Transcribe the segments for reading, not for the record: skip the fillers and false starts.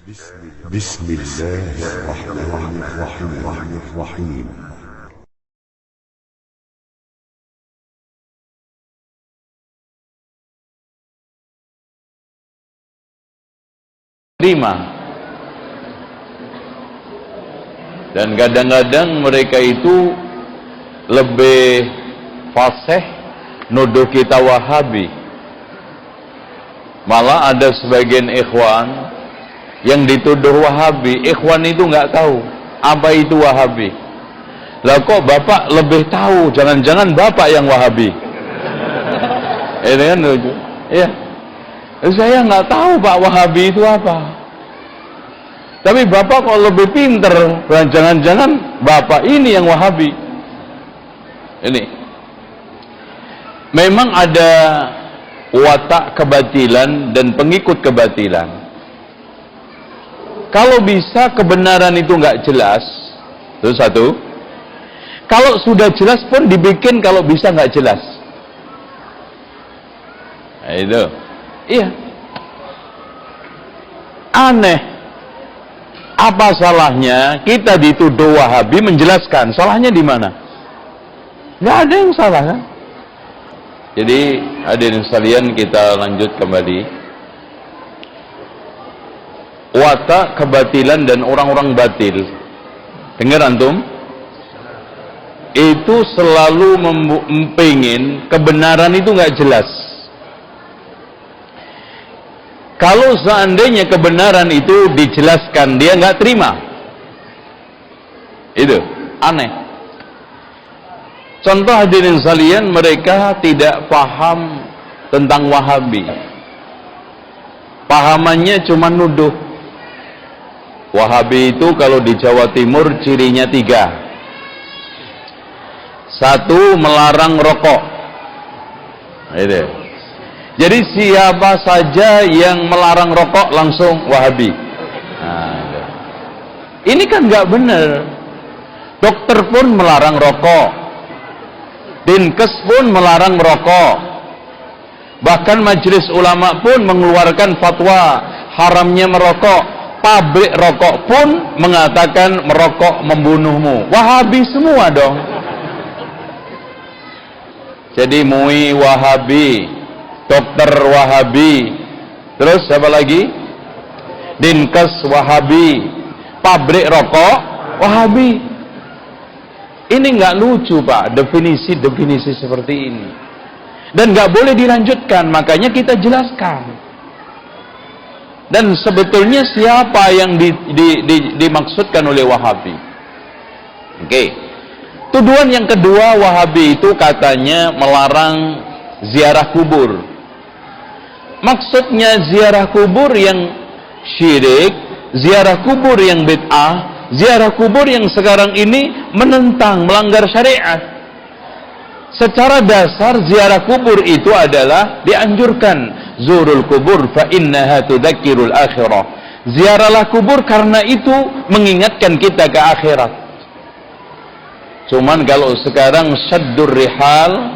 بسم الله الرحمن الرحيم terima. Dan kadang-kadang mereka itu lebih fasih nuduh kita Wahabi. Malah ada sebagian ikhwan yang dituduh Wahabi. Ikhwan itu nggak tahu apa itu Wahabi. Lah kok bapak lebih tahu? Jangan-jangan bapak yang Wahabi. Itu kan lucu. Iya. Saya nggak tahu Pak Wahabi itu apa. Tapi bapak kok lebih pinter. Jangan-jangan bapak ini yang Wahabi. Ini. Memang ada watak kebatilan dan pengikut kebatilan. Kalau bisa kebenaran itu nggak jelas, itu satu. Kalau sudah jelas pun dibikin kalau bisa nggak jelas. Nah, itu, iya. Aneh. Apa salahnya kita dituduh Wahabi menjelaskan? Salahnya di mana? Nggak ada yang salah kan? Jadi hadirin sekalian, kita lanjut kembali. Watak kebatilan dan orang-orang batil, dengar antum, itu selalu mempengin kebenaran itu nggak jelas. Kalau seandainya kebenaran itu dijelaskan, dia nggak terima. Itu aneh. Contoh hadirin sekalian, mereka tidak paham tentang Wahabi. Pahamannya cuma nuduh. Wahabi itu kalau di Jawa Timur cirinya 3. 1, melarang rokok. Itu. Jadi siapa saja yang melarang rokok langsung Wahabi. Nah, itu. Ini kan nggak benar. Dokter pun melarang rokok. Dinkes pun melarang merokok. Bahkan majelis ulama pun mengeluarkan fatwa haramnya merokok. Pabrik rokok pun mengatakan merokok membunuhmu. Wahabi semua dong. Jadi MUI Wahabi, dokter Wahabi, terus siapa lagi? Dinkes Wahabi, pabrik rokok Wahabi. Ini nggak lucu Pak, definisi seperti ini. Dan nggak boleh dilanjutkan, makanya kita jelaskan. Dan sebetulnya siapa yang dimaksudkan oleh Wahabi? Oke. Tuduhan yang kedua, Wahabi itu katanya melarang ziarah kubur. Maksudnya ziarah kubur yang syirik, ziarah kubur yang bid'ah, ziarah kubur yang sekarang ini menentang, melanggar syariat. Secara dasar ziarah kubur itu adalah dianjurkan. Zurul kubur fa innaha tudzakirul akhirah. Ziarahlah kubur karena itu mengingatkan kita ke akhirat. Cuman kalau sekarang syaddur rihal,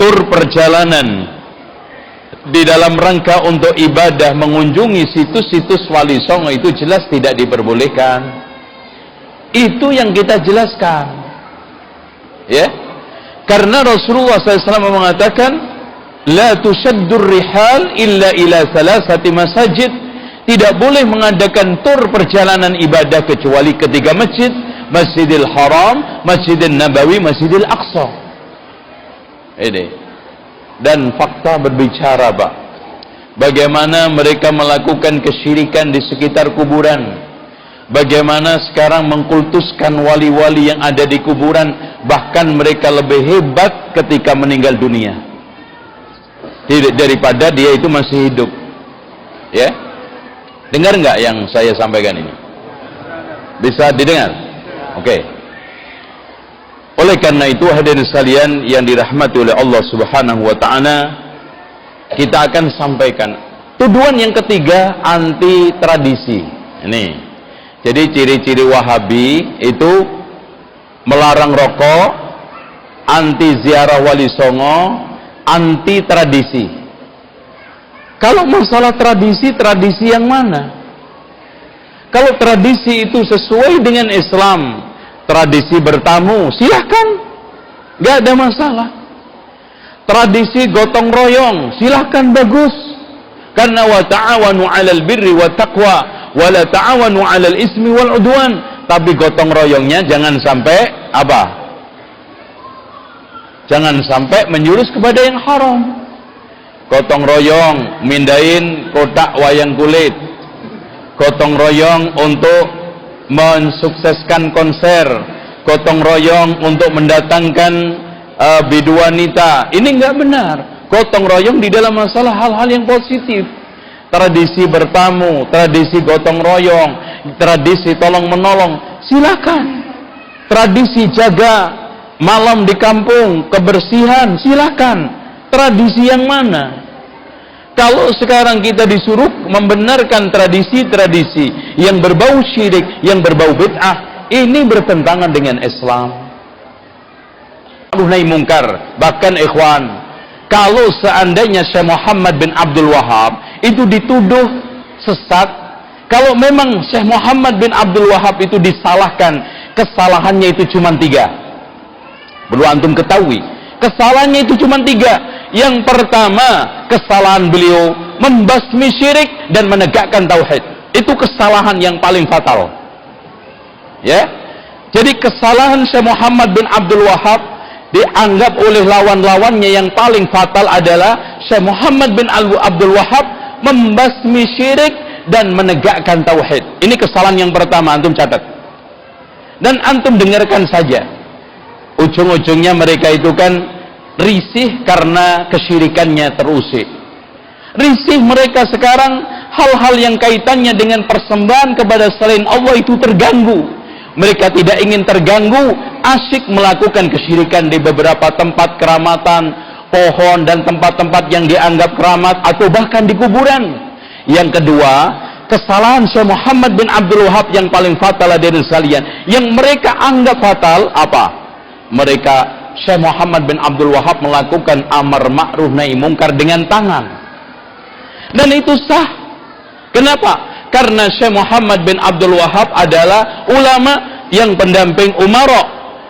tur perjalanan di dalam rangka untuk ibadah mengunjungi situs-situs Wali Songo itu jelas tidak diperbolehkan. Itu yang kita jelaskan. Ya. Karena Rasulullah SAW mengatakan, la tushaddur rihal illa ila salasati masajid. Tidak boleh mengadakan tur perjalanan ibadah kecuali ke 3 masjid. Masjidil Haram, Masjidil Nabawi, Masjidil Aqsa. Ini. Dan fakta berbicara Pak. Bagaimana mereka melakukan kesyirikan di sekitar kuburan. Bagaimana sekarang mengkultuskan wali-wali yang ada di kuburan. Bahkan mereka lebih hebat ketika meninggal dunia daripada dia itu masih hidup. Ya, dengar nggak yang saya sampaikan ini? Bisa didengar? Oke. Oleh karena itu hadirin sekalian yang dirahmati oleh Allah Subhanahu wa taala, kita akan sampaikan tuduhan yang ketiga, anti tradisi. Ini. Jadi ciri-ciri Wahabi itu melarang rokok, anti ziarah Wali Songo, anti tradisi. Kalau masalah tradisi, tradisi yang mana? Kalau tradisi itu sesuai dengan Islam, tradisi bertamu, silahkan, nggak ada masalah. Tradisi gotong royong, silahkan, bagus. Karena wa ta'awanu 'alal birri wa taqwa wa la ta'awanu 'alal ismi wal 'udwan. Tapi gotong royongnya jangan sampai apa? Jangan sampai menjurus kepada yang haram. Gotong royong mindahin kotak wayang kulit. Gotong royong untuk mensukseskan konser. Gotong royong untuk mendatangkan bidu wanita. Ini enggak benar. Gotong royong di dalam masalah hal-hal yang positif. Tradisi bertamu, tradisi gotong royong, tradisi tolong menolong, silakan. Tradisi jaga malam di kampung, kebersihan, silakan. Tradisi yang mana? Kalau sekarang kita disuruh membenarkan tradisi-tradisi yang berbau syirik, yang berbau bid'ah, ini bertentangan dengan Islam. Nahi mungkar. Bahkan ikhwan, kalau seandainya Syekh Muhammad bin Abdul Wahab itu dituduh sesat, kalau memang Syekh Muhammad bin Abdul Wahab itu disalahkan, kesalahannya itu cuma 3. Perlu antum ketahui, kesalahannya itu cuma 3. Yang pertama, kesalahan beliau membasmi syirik dan menegakkan tauhid. Itu kesalahan yang paling fatal. Ya. Jadi kesalahan Syekh Muhammad bin Abdul Wahab dianggap oleh lawan-lawannya yang paling fatal adalah Syekh Muhammad bin Abdul Wahab membasmi syirik dan menegakkan tauhid. Ini kesalahan yang pertama, antum catat. Dan antum dengarkan saja. Ujung-ujungnya mereka itu kan risih karena kesyirikannya terusik. Risih mereka sekarang hal-hal yang kaitannya dengan persembahan kepada selain Allah itu terganggu. Mereka tidak ingin terganggu, asyik melakukan kesyirikan di beberapa tempat keramatan, pohon dan tempat-tempat yang dianggap keramat atau bahkan di kuburan. Yang kedua, kesalahan Syekh Muhammad bin Abdul Wahab yang paling fatal dari sekalian, yang mereka anggap fatal apa? Mereka, Syekh Muhammad bin Abdul Wahab melakukan amar ma'ruf nahi mungkar dengan tangan. Dan itu sah. Kenapa? Karena Syekh Muhammad bin Abdul Wahab adalah ulama yang pendamping Umara.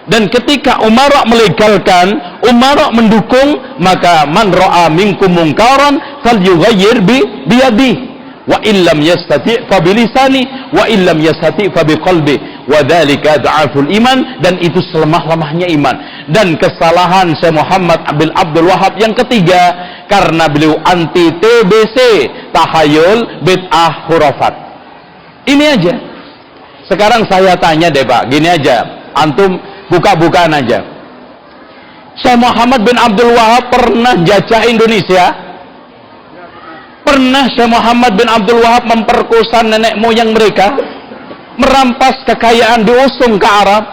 Dan ketika Umara melegalkan, Umara mendukung, maka man ra'a minkum mungkaran falyughayyir biyadihi wa illam yastati' fa bilisani wa illam yastati' fa biqalbi wa dzalika dha'aful iman. Dan itu selemah-lemahnya iman. Dan kesalahan Syekh Muhammad bin Abdul Wahab yang ketiga, karena beliau anti TBC, tahayul, bid'ah, khurafat. Ini aja. Sekarang saya tanya deh Pak, gini aja, antum buka-bukaan aja. Syekh Muhammad bin Abdul Wahab pernah jajah Indonesia? Pernah Syekh Muhammad bin Abdul Wahab memperkosa nenek moyang mereka? Merampas kekayaan, diusung ke Arab?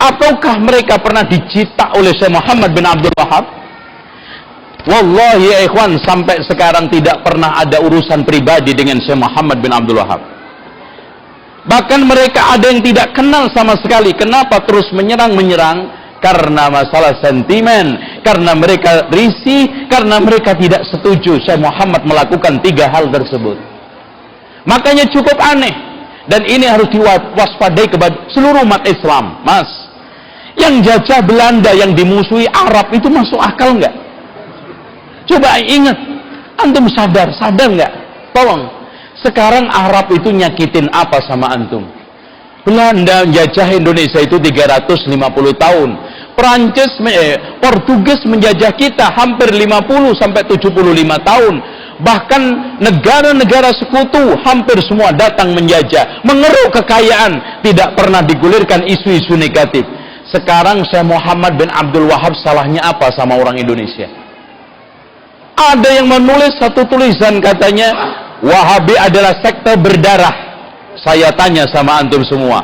Ataukah mereka pernah dicita oleh Syekh Muhammad bin Abdul Wahab? Wallahi ya ikhwan, sampai sekarang tidak pernah ada urusan pribadi dengan Syekh Muhammad bin Abdul Wahab. Bahkan mereka ada yang tidak kenal sama sekali. Kenapa terus menyerang? Karena masalah sentimen, karena mereka risih, karena mereka tidak setuju Syekh Muhammad melakukan 3 hal tersebut. Makanya cukup aneh, dan ini harus diwaspadai kepada seluruh umat Islam. Mas, yang jajah Belanda, yang dimusuhi Arab, itu masuk akal nggak? Coba ingat, antum sadar nggak? Tolong, sekarang Arab itu nyakitin apa sama antum? Belanda menjajah Indonesia itu 350 tahun. Portugis menjajah kita hampir 50 sampai 75 tahun. Bahkan negara-negara sekutu hampir semua datang menjajah, mengeruk kekayaan, tidak pernah digulirkan isu-isu negatif. Sekarang Syekh Muhammad bin Abdul Wahab salahnya apa sama orang Indonesia? Ada yang menulis satu tulisan, katanya Wahabi adalah sekte berdarah. Saya tanya sama antum semua,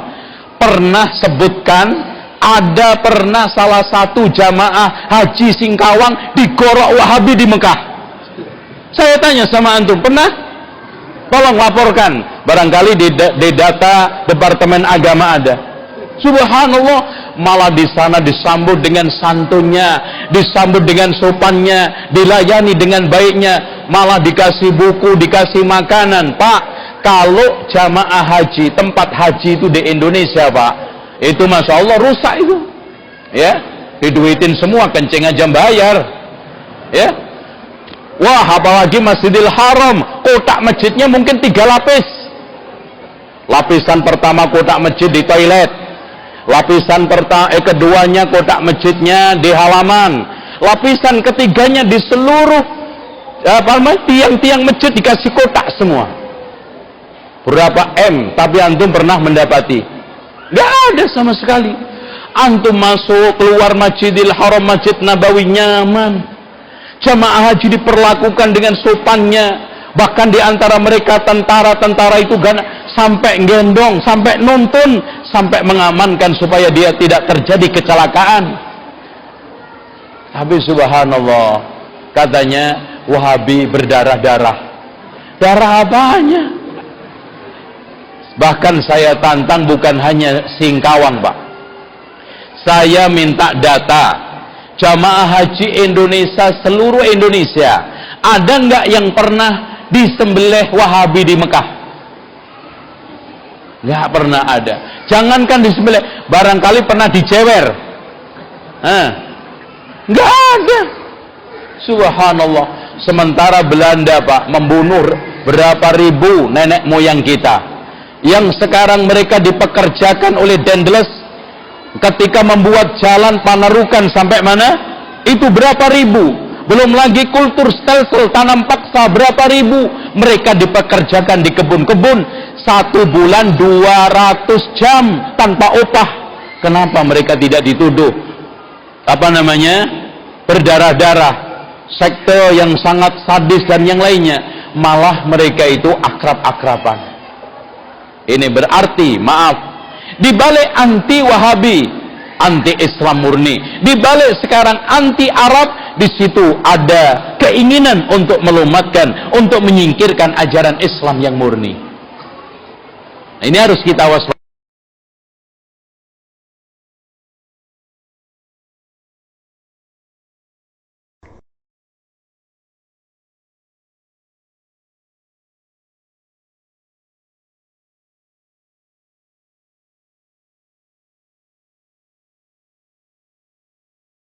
pernah sebutkan ada pernah salah satu jamaah haji Singkawang digorok Wahabi di Mekah? Saya tanya sama antum, pernah? Tolong laporkan, barangkali di data Departemen Agama ada. Subhanallah, malah di sana disambut dengan santunnya, disambut dengan sopannya, dilayani dengan baiknya, malah dikasih buku, dikasih makanan. Pak, Kalau jamaah haji, tempat haji itu di Indonesia, Pak, itu Masya Allah rusak itu. Ya, diduitin semua, kencing aja bayar. Ya. Wah, apalagi Masjidil Haram, kotak masjidnya mungkin 3 lapis. Lapisan pertama kotak masjid di toilet. Lapisan keduanya kotak masjidnya di halaman. Lapisan ketiganya di seluruh tiang-tiang masjid dikasih kotak semua. Berapa M, tapi antum pernah mendapati? Gak ada sama sekali. Antum masuk keluar Masjidil Haram, Masjid Nabawi nyaman. Jamaah haji diperlakukan dengan sopannya. Bahkan di antara mereka tentara-tentara itu sampai gendong, sampai nuntun, sampai mengamankan supaya dia tidak terjadi kecelakaan. Tapi subhanallah, katanya Wahabi berdarah-darah. Darah apanya? Bahkan saya tantang bukan hanya Singkawang, Pak. Saya minta data jamaah haji Indonesia, seluruh Indonesia, ada nggak yang pernah disembelih Wahabi di Mekah? Nggak pernah ada. Jangankan disembelih, barangkali pernah dicewer. Nggak ada. Subhanallah. Sementara Belanda, Pak, membunuh berapa ribu nenek moyang kita, yang sekarang mereka dipekerjakan oleh Dendles ketika membuat jalan Panarukan sampai mana? Itu berapa ribu? Belum lagi kultur stelsel, tanam paksa, berapa ribu? Mereka dipekerjakan di kebun-kebun 1 bulan 200 jam tanpa upah. Kenapa mereka tidak dituduh berdarah-darah, sekte yang sangat sadis dan yang lainnya? Malah mereka itu akrab-akraban. Ini berarti, maaf, di balik anti Wahabi, anti Islam murni, di balik sekarang anti Arab, di situ ada keinginan untuk melumatkan, untuk menyingkirkan ajaran Islam yang murni. Ini harus kita waspadai.